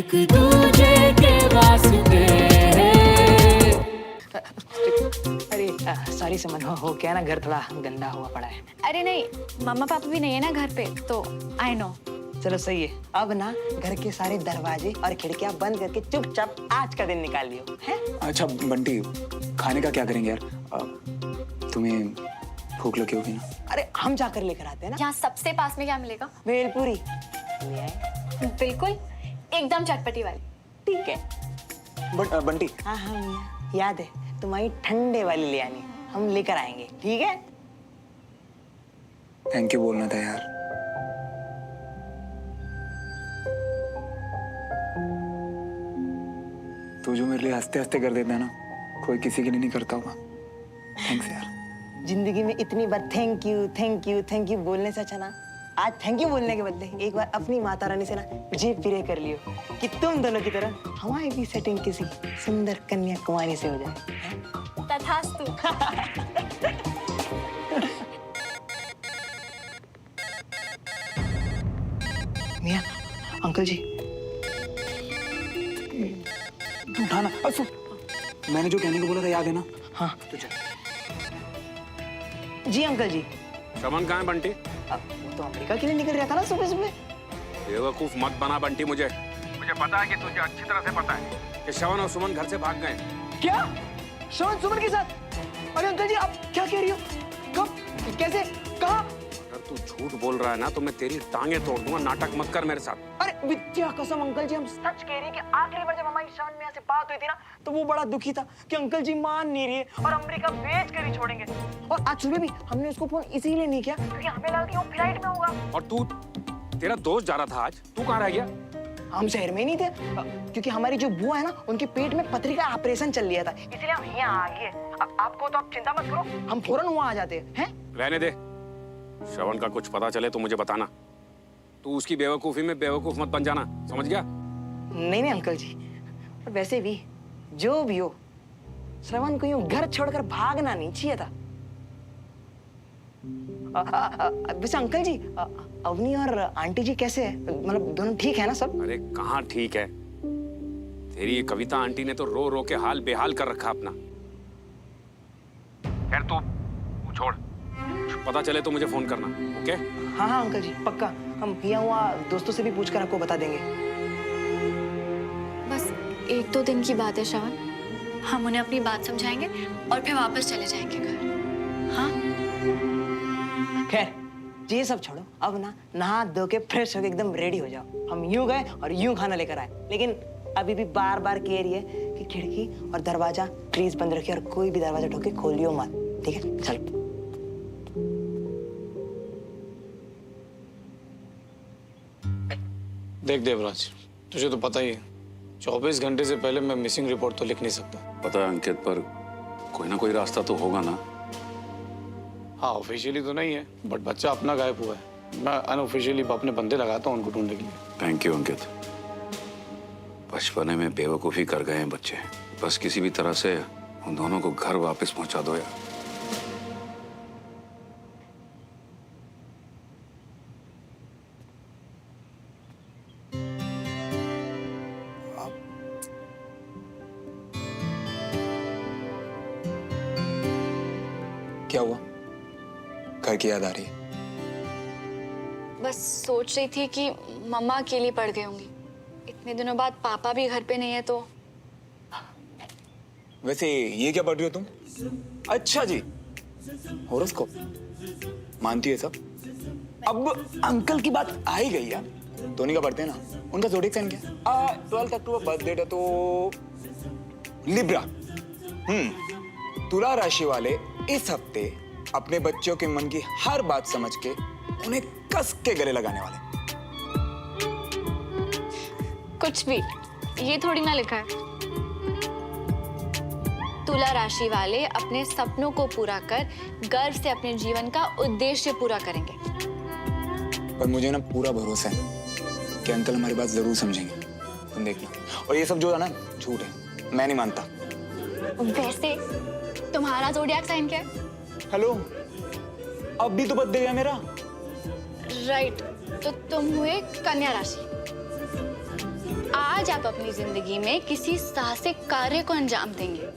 एक दूजे के वास्ते। अरे सॉरी समन, हो क्या ना, घर थोड़ा गंदा हुआ पड़ा है। अरे नहीं, मम्मा पापा भी नहीं है ना घर पे, तो आई नो। चलो सही है। अब ना घर के सारे दरवाजे और खिड़कियां बंद करके चुपचाप आज का दिन निकाल लियो है। अच्छा बंटी, खाने का क्या करेंगे यार? तुम्हें भूख लगी होगी ना? अरे हम जाकर लेकर आते हैं ना। यहाँ सबसे पास में क्या मिलेगा? भेलपूरी ले आए। बिल्कुल, एकदम चटपटी वाली। ठीक है। बंटी। हाँ हाँ मियां, याद है तुम्हारी ठंडे वाली ले आनी, हम लेकर आएंगे। ठीक है। थैंक यू बोलना था यार। तू जो मेरे लिए हंसते हंसते कर देता है ना, कोई किसी के लिए नहीं करता होगा। थैंक्स यार। जिंदगी में इतनी बार thank you thank you thank you बोलने से अच्छा ना, आज थैंक यू बोलने के बदले एक बार अपनी माता रानी से ना जी प्रे कर लियो कि तुम दोनों की तरह हमारी भी सेटिंग किसी सुंदर कन्या कुमारी से हो जाए। तथास्तु। मियां, अंकल जी। तू उठाना। सुन, मैंने जो कहने को बोला था याद है ना? हाँ तो चल। जी अंकल जी। शमन कहाँ है बंटी? वो तो अमेरिका के लिए निकल रहा था ना सुबह सुबह। बेवकूफ मत बना बंटी। मुझे पता है कि तुझे अच्छी तरह से पता है कि श्रवण और सुमन घर से भाग गए। क्या? श्रवण सुमन के साथ? अरे अंकल जी आप क्या कह रही हो? कब? कैसे? कहाँ? अगर तू झूठ बोल रहा है ना तो मैं तेरी टांगे तोड़ दूंगा। नाटक मत कर मेरे साथ। अरे विद्या कसम अंकल जी, हम सच कह रही है कि आखिरी बार जब हमारी श्रवण मियां से बात हुई थी ना, तो वो बड़ा दुखी था कि अंकल जी मान नहीं रही है और अमेरिका भेज कर ही छोड़ेंगे। और आज सुबह भी हमने उसको फोन इसीलिए नहीं किया क्योंकि हमें लगा कि वो फ्लाइट में होगा। और तू, तेरा दोस्त जा रहा था आज, तू कहाँ रह गया? हम शहर में ही नहीं थे क्योंकि हमारी जो बुआ है ना, उनके पेट में पथरी का ऑपरेशन चल लिया था, इसलिए हम यहाँ आ गए। आपको तो आप चिंता मत करो, हम फौरन वहाँ आ जाते हैं। रहने दे। श्रवण का कुछ पता चले तो मुझे बताना। तू उसकी बेवकूफी में बेवकूफ मत बन जाना, समझ गया? नहीं नहीं अंकल जी, और वैसे भी जो भी हो, श्रवण को यूं घर छोड़कर भागना नहीं चाहिए था। वैसे अंकल जी, अवनी और आंटी जी कैसे है? मतलब दोनों ठीक है ना सब? अरे कहाँ ठीक है। तेरी ये कविता आंटी ने तो रो रो के हाल बेहाल कर रखा अपना। खैर तू छोड़, पता चले तो मुझे फोन करना। ओके? हाँ हाँ अंकल जी पक्का, हम यहाँ वहाँ दोस्तों से भी पूछकर आपको बता देंगे। बस 1-2 दिन की बात है श्रवण, हम उन्हें अपनी बात समझाएंगे और फिर वापस चले जाएंगे घर। हाँ? खैर ये सब छोड़ो, अब ना नहा धो के फ्रेश होके एकदम रेडी हो जाओ। हम यूं गए और यूं खाना लेकर आए, लेकिन अभी भी बार बार कह रही है कि खिड़की और दरवाजा प्लीज बंद रखिए और कोई भी दरवाजा ठोके खोलियो मत। ठीक है? चलो। देख देवराज, तुझे तो पता ही है 24 घंटे से पहले मैं मिसिंग रिपोर्ट तो लिख नहीं सकता। पता है अंकित, पर कोई ना कोई रास्ता तो होगा ना। हाँ ऑफिशियली तो नहीं है, बट बच्चा अपना गायब हुआ है। मैं अनऑफिशियली अपने बंदे लगाता हूँ उनको ढूंढने के लिए। थैंक यू अंकित। बचपने में बेवकूफी कर गए हैं बच्चे, बस किसी भी तरह से उन दोनों को घर वापस पहुंचा दो यार। क्या हुआ? घर की याद आ रही है? बस सोच रही थी कि मम्मा अकेली पड़ गई होंगी। इतने दिनों बाद पापा भी घर पे नहीं है तो। वैसे ये क्या पढ़ रही हो तुम? अच्छा जी, हॉरोस्कोप मानती है सब। अब अंकल की बात आ ही गई यार, धोनी का पढ़ते हैं ना, उनका ज़ोडिएक साइन क्या? 12 अक्टूबर बर्थ डेट है तो लिब्रा। तुला राशि वाले इस हफ्ते अपने बच्चों के मन की हर बात समझ के उन्हें कस के गले लगाने वाले। कुछ भी, ये थोड़ी ना लिखा है। तुला राशि वाले अपने सपनों को पूरा कर गर्व से अपने जीवन का उद्देश्य पूरा करेंगे। पर मुझे ना पूरा भरोसा है कि अंकल हमारी बात जरूर समझेंगे, तुम देखना। और ये सब जो है ना झूठ है, मैं नहीं मानता। वैसे तुम्हारा ज़ोडिएक साइन क्या है? हेलो, अब भी तो बर्थडे है मेरा। राइट, तो तुम हुए कन्या राशि। आज आज आप अपनी जिंदगी में किसी साहसिक कार्य को अंजाम देंगे।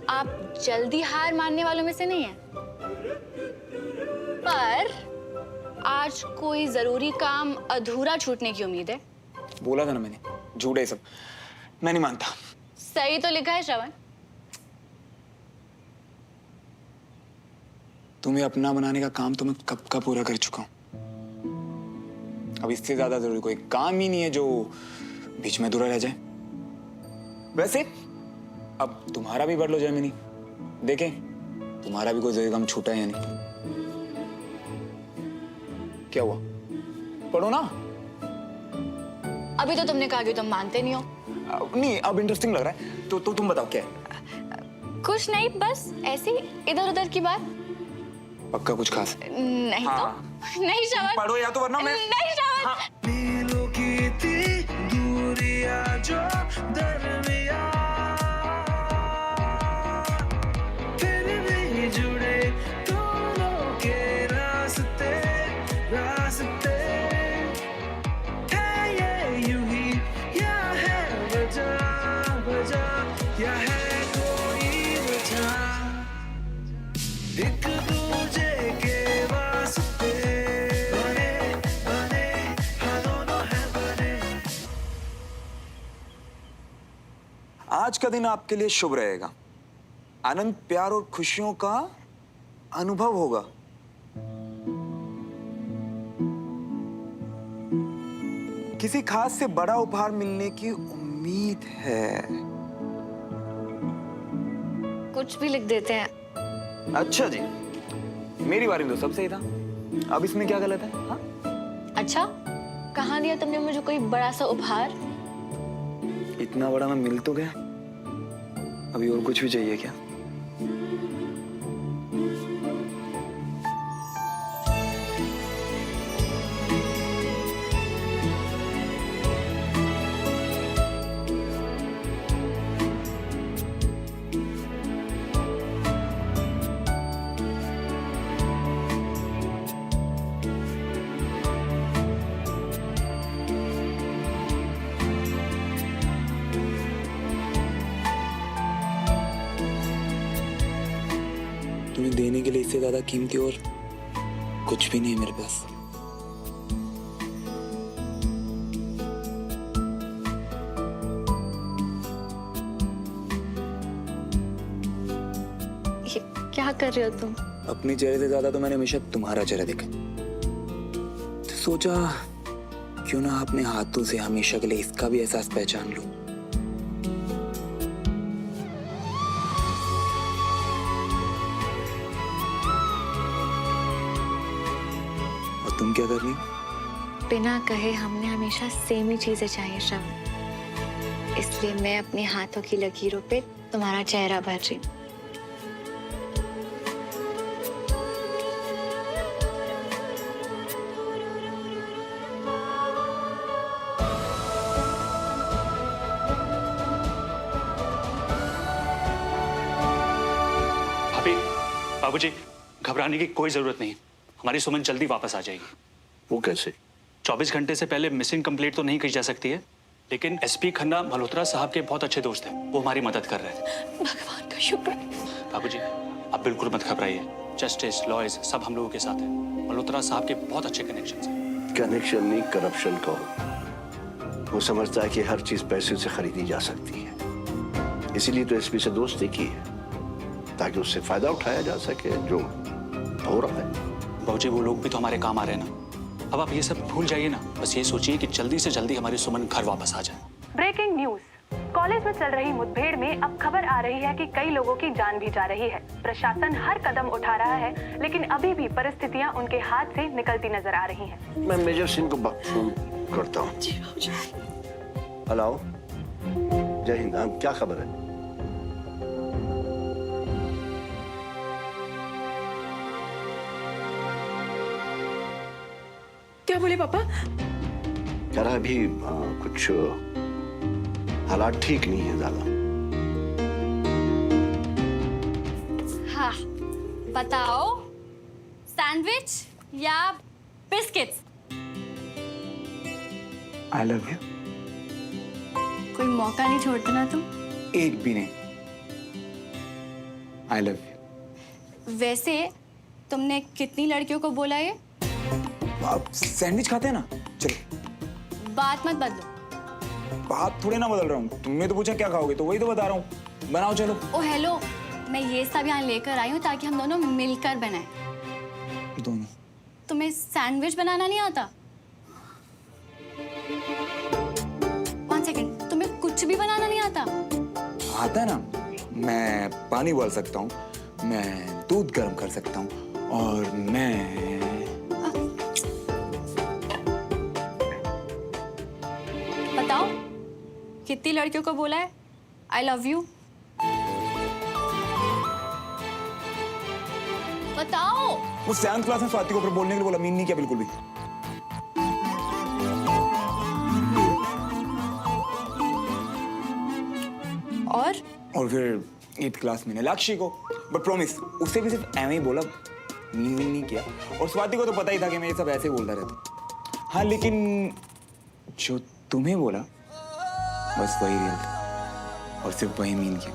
आप जल्दी हार मानने वालों में से नहीं हैं। पर आज कोई जरूरी काम अधूरा छूटने की उम्मीद है। बोला था ना मैंने, झूठ है सब, मैं नहीं मानता। सही तो लिखा है श्रवण। तुम्हें अपना बनाने का काम तो मैं कब का पूरा कर चुका हूं। अब इससे ज्यादा जरूरी कोई काम ही नहीं है जो बीच में अधूरा रह जाए। वैसे अब तुम्हारा भी पढ़ लो जयमिनी, देखें तुम्हारा भी कोई जरूरी काम छूटा है या नहीं। क्या हुआ, पढ़ो ना। अभी तो तुमने कहा कि तुम मानते नहीं हो। नहीं, अब इंटरेस्टिंग लग रहा है तो तुम बताओ क्या है। कुछ नहीं, बस ऐसी इधर उधर की बात। पक्का कुछ खास है? नहीं हाँ। तो नहीं श्रवण, पढ़ो या तो वरना मैं नहीं श्रवण। हाँ। आज का दिन आपके लिए शुभ रहेगा। आनंद, प्यार और खुशियों का अनुभव होगा। किसी खास से बड़ा उपहार मिलने की उम्मीद है। कुछ भी लिख देते हैं। अच्छा जी, मेरी बारी में तो सब सही था। अब इसमें क्या गलत है? हाँ? अच्छा, कहाँ दिया तुमने मुझे कोई बड़ा सा उपहार? इतना बड़ा मैं मिल तो गया, अभी और कुछ भी चाहिए क्या? तुम्हें देने के लिए इससे ज्यादा कीमती और कुछ भी नहीं है मेरे पास। ये क्या कर रहे हो तुम? अपने चेहरे से ज्यादा तो मैंने हमेशा तुम्हारा चेहरा देखा, तो सोचा क्यों ना अपने हाथों से हमेशा के लिए इसका भी एहसास पहचान लूं। और तुम क्या कर रही हो? बिना कहे हमने हमेशा सेम ही चीजें चाहिए श्रवण, इसलिए मैं अपने हाथों की लकीरों पे तुम्हारा चेहरा भर रही हूँ। बाबूजी, घबराने की कोई जरूरत नहीं। हमारी सुमन जल्दी वापस आ जाएगी। वो कैसे? 24 घंटे से पहले मिसिंग कंप्लेंट तो नहीं की जा सकती है, लेकिन एसपी खन्ना मल्होत्रा साहब के बहुत अच्छे दोस्त हैं। वो हमारी मदद कर रहे हैं। भगवान का शुक्र। बाबूजी, आप बिल्कुल मत घबराइए। जस्टिस, लॉयर्स सब हम लोगों के साथ हैं। मल्होत्रा साहब के बहुत अच्छे कनेक्शन हैं। कनेक्शन नहीं, करप्शन कहो। वो समझता है कि हर चीज पैसे से खरीदी जा सकती है, इसीलिए तो एसपी से दोस्ती की है, ताकि उससे फायदा उठाया जा सके, जो हो रहा है। बाबूजी, वो लोग भी तो हमारे काम आ रहे हैं ना। अब आप ये सब भूल जाइए ना, बस ये सोचिए कि जल्दी से जल्दी हमारी सुमन घर वापस आ जाए। Breaking news. कॉलेज में चल रही मुठभेड़ में अब खबर आ रही है कि कई लोगों की जान भी जा रही है। प्रशासन हर कदम उठा रहा है, लेकिन अभी भी परिस्थितियां उनके हाथ से निकलती नजर आ रही हैं। मैं मेजर सिंह को फोन करता हूँ। हेलो, जय हिंद। हाँ, क्या खबर है? क्या बोले पापा? कह रहा अभी कुछ हालात ठीक नहीं है ज्यादा। हाँ, बताओ, सैंडविच या बिस्किट्स? I love you. कोई मौका नहीं छोड़ते ना तुम। एक भी नहीं। I love you. वैसे तुमने कितनी लड़कियों को बोला ये? आप सैंडविच खाते हैं ना? चलो। बात मत बदलो। बात थोड़ी ना बदल रहा हूँ, तुमने तो पूछा क्या खाओगे तो वही तो बता रहा हूँ। बनाओ चलो। ओ हेलो, मैं ये सब यहाँ लेकर आई हूँ ताकि हम दोनों मिलकर बनाएं। दोनों? तुम्हें सैंडविच बनाना नहीं आता? 1 सेकंड, तुम्हें कुछ भी बनाना नहीं आता? आता है ना, मैं पानी उबाल सकता हूँ, मैं दूध गर्म कर सकता हूँ और मैं बताओ कितनी लड़कियों को बोला है आई लव यू? बताओ। वो 7th क्लास में स्वाति को ऊपर बोलने के लिए बोला, मीन नहीं किया बिल्कुल भी। और फिर 8th क्लास में लक्ष्य को, बट प्रॉमिस उससे भी सिर्फ ऐਵੇਂ ही बोला, मीन नहीं किया। और स्वाति को तो पता ही था कि मैं ये सब ऐसे बोलता रहता। हाँ लेकिन जो तुम्हें बोला बस वही रियल था और सिर्फ वही मीन किया।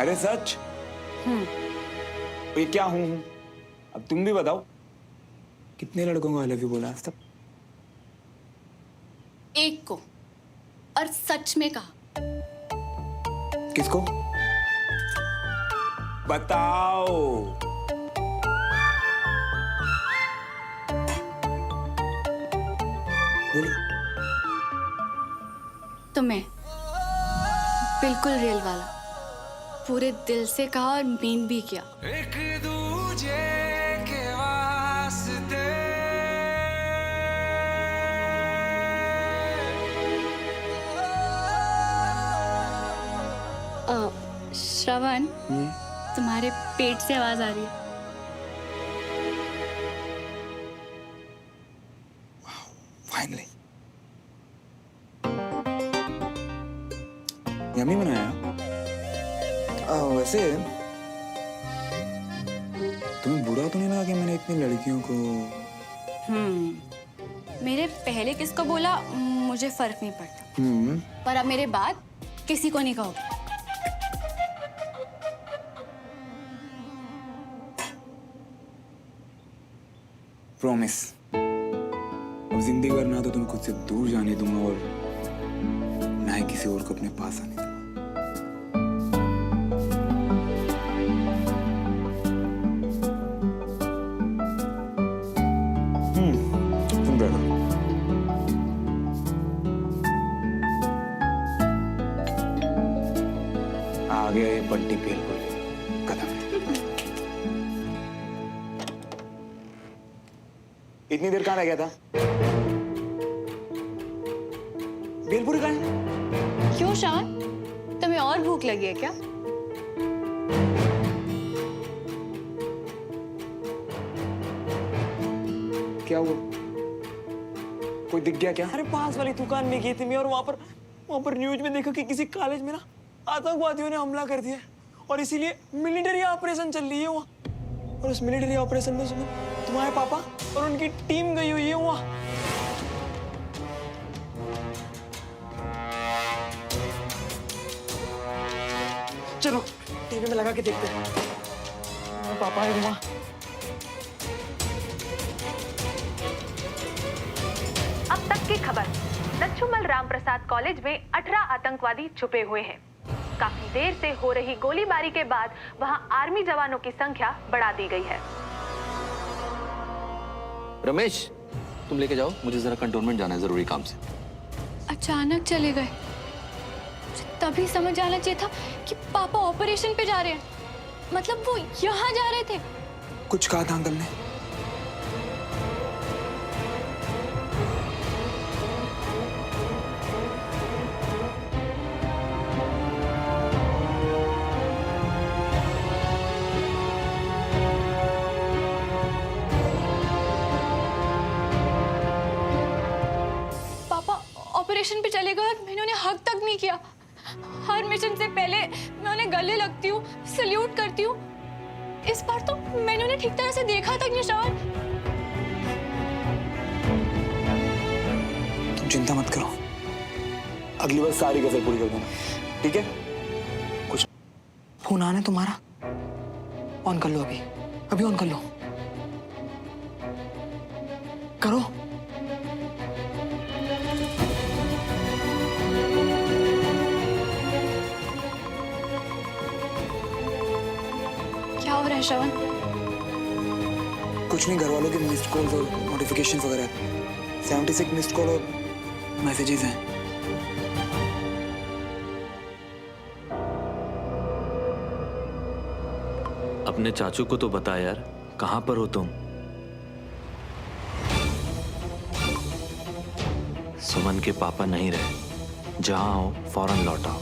अरे सच। ये क्या हूँ? अब तुम भी बताओ, कितने लड़कों को आई लव यू बोला आज तक? एक को, और सच में कहा। किसको? बताओ। बोलो। तुम्हें बिल्कुल रियल वाला, पूरे दिल से कहा और मीन भी किया। एक दूजे के वास्ते श्रवण, तुम्हारे पेट से आवाज आ रही है। फाइनली यम्मी बनाया। वैसे तुम्हें बुरा तो नहीं लगा कि मैंने इतनी लड़कियों को? मेरे पहले किसको बोला मुझे फर्क नहीं पड़ता, पर अब मेरे बाद किसी को नहीं कहोगे। प्रॉमिस, अब जिंदगी भर ना तो तुम्हें खुद से दूर जाने दूंगा और ना ही किसी और को अपने पास आने दूंगा। तुम बैठो। आ गया ये बड्डी पेल को कदम। इतनी देर कहाँ रह गया था? भेलपुरी कहाँ है? क्यों शान, तुम्हें और भूख लगी है क्या? क्या हुआ? कोई दिख गया क्या? अरे पास वाली दुकान में गई थी मैं और वहां पर न्यूज में देखा कि किसी कॉलेज में ना आतंकवादियों ने हमला कर दिया और इसीलिए मिलिट्री ऑपरेशन चल रही है वहाँ। और उस मिलिट्री ऑपरेशन में तुम्हारे पापा और उनकी टीम गई हुई है वहाँ। चलो टीवी में लगा के देखते हैं। तुम्हारे पापा है वहाँ। अब तक की खबर, लच्छूमल रामप्रसाद कॉलेज में 18 आतंकवादी छुपे हुए हैं। काफी देर से हो रही गोलीबारी के बाद वहां आर्मी जवानों की संख्या बढ़ा दी गई है। रमेश, तुम लेके जाओ, मुझे जरा कंटोनमेंट जाना है जरूरी काम से। अचानक चले गए, मुझे तभी समझ आना चाहिए था कि पापा ऑपरेशन पे जा रहे हैं। मतलब वो यहाँ जा रहे थे। कुछ कहा था अंकल ने? ऑपरेशन पे चले गए और मैंने उन्हें हक तक नहीं किया। हर मिशन से पहले मैं उन्हें गले लगती हूँ, सल्यूट करती हूँ। इस बार तो मैंने उन्हें ठीक तरह से देखा तक नहीं। श्रवण, तुम चिंता मत करो, अगली बार सारी कसर पूरी कर दूंगा, ठीक है? कुछ फोन आना है तुम्हारा, ऑन कर लो अभी, अभी ऑन कर लो, करो। क्या हो रहा है श्रवण? कुछ नहीं, घर वालों के मिस्ड कॉल्स और नोटिफिकेशन वगैरह, 76 मिस्ड कॉल और मैसेजेस हैं। अपने चाचू को तो बता यार, कहाँ पर हो तुम? सुमन के पापा नहीं रहे, जहां हो फौरन लौट आओ।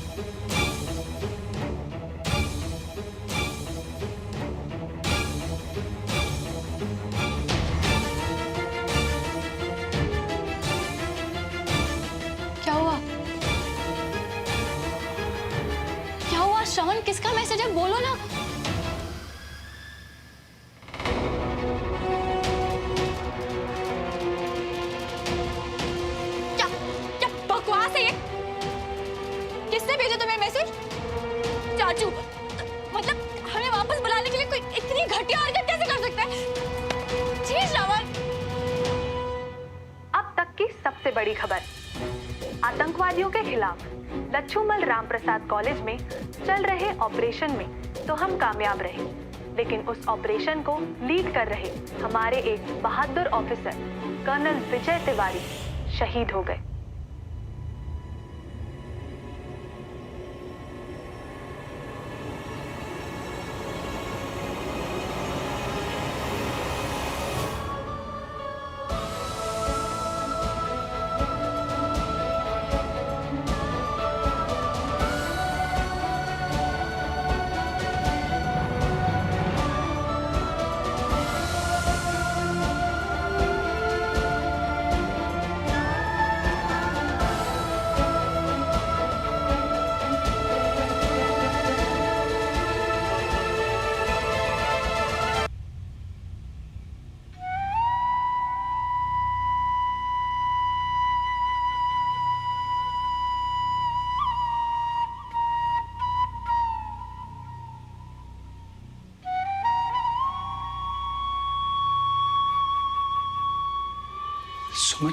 क्या हुआ? क्या हुआ श्रवण? किसका मैसेज है? बोलो ना। क्या क्या बकवास है ये? किसने भेजा तुम्हें मैसेज? चाचू, मतलब हमें वापस बुलाने के लिए कोई इतनी घटिया हरकत कैसे कर सकता है? जी श्रवण। अब तक की सबसे बड़ी खबर, आतंकवादियों के खिलाफ लच्छूमल राम प्रसाद कॉलेज में चल रहे ऑपरेशन में तो हम कामयाब रहे, लेकिन उस ऑपरेशन को लीड कर रहे हमारे एक बहादुर ऑफिसर कर्नल विजय तिवारी शहीद हो गए। सुमन,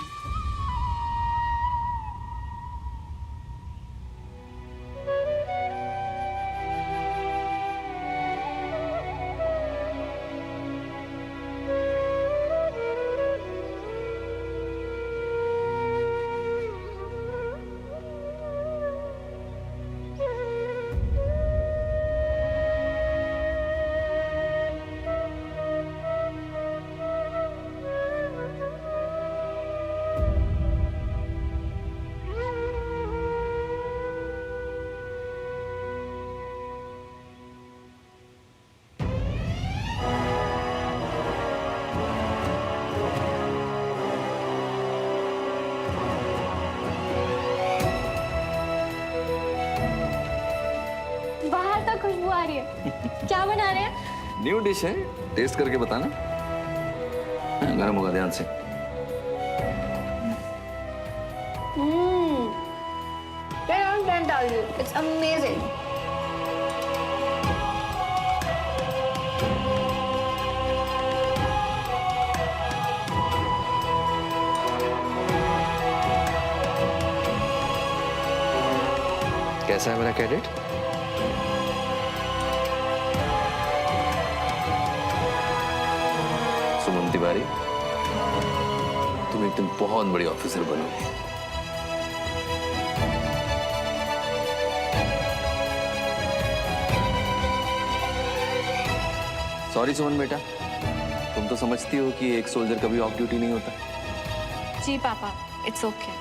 बाहर तक खुशबू आ रही है। क्या बना रहे हैं? न्यू डिश है, टेस्ट करके बताना। गर्म होगा, ध्यान से। It's amazing. कैसा है मेरा कैडेट? सुमन तिवारी, तुम एक दिन बहुत बड़ी ऑफिसर बनोगे। सॉरी सुमन बेटा, तुम तो समझती हो कि एक सोल्जर कभी ऑफ ड्यूटी नहीं होता। जी पापा, इट्स ओके।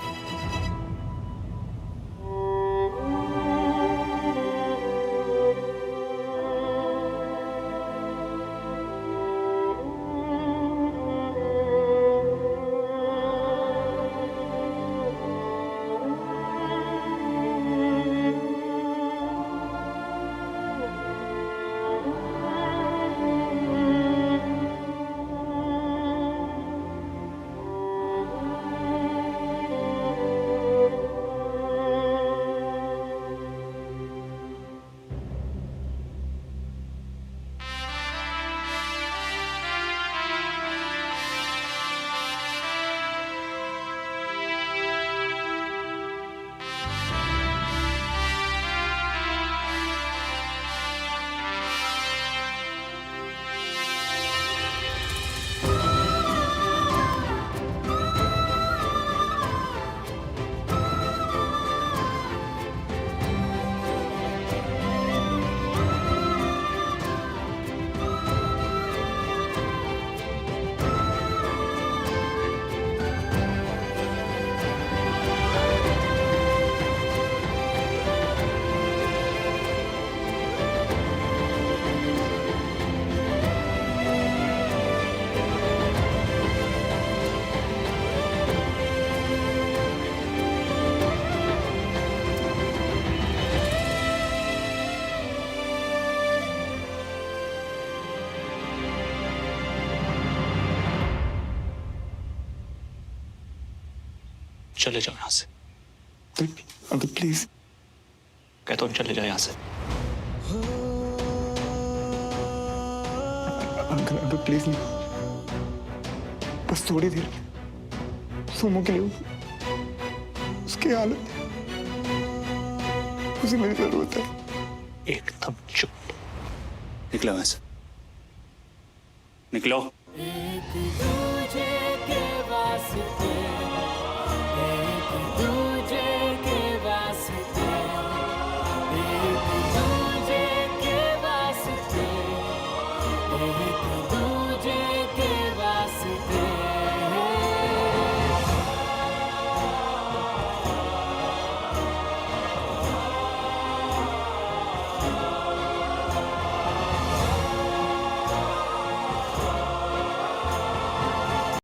चले जाओ यहाँ से। Uncle please. कहता हूँ चले जाओ यहाँ से। अंकल अंकल प्लीज नहीं, बस थोड़ी देर सोमो के लिए। उसकी हालत, उसे मेरी जरूरत है। एकदम चुप। निकलो यहाँ से, निकलो। एक दूजे के वास्ते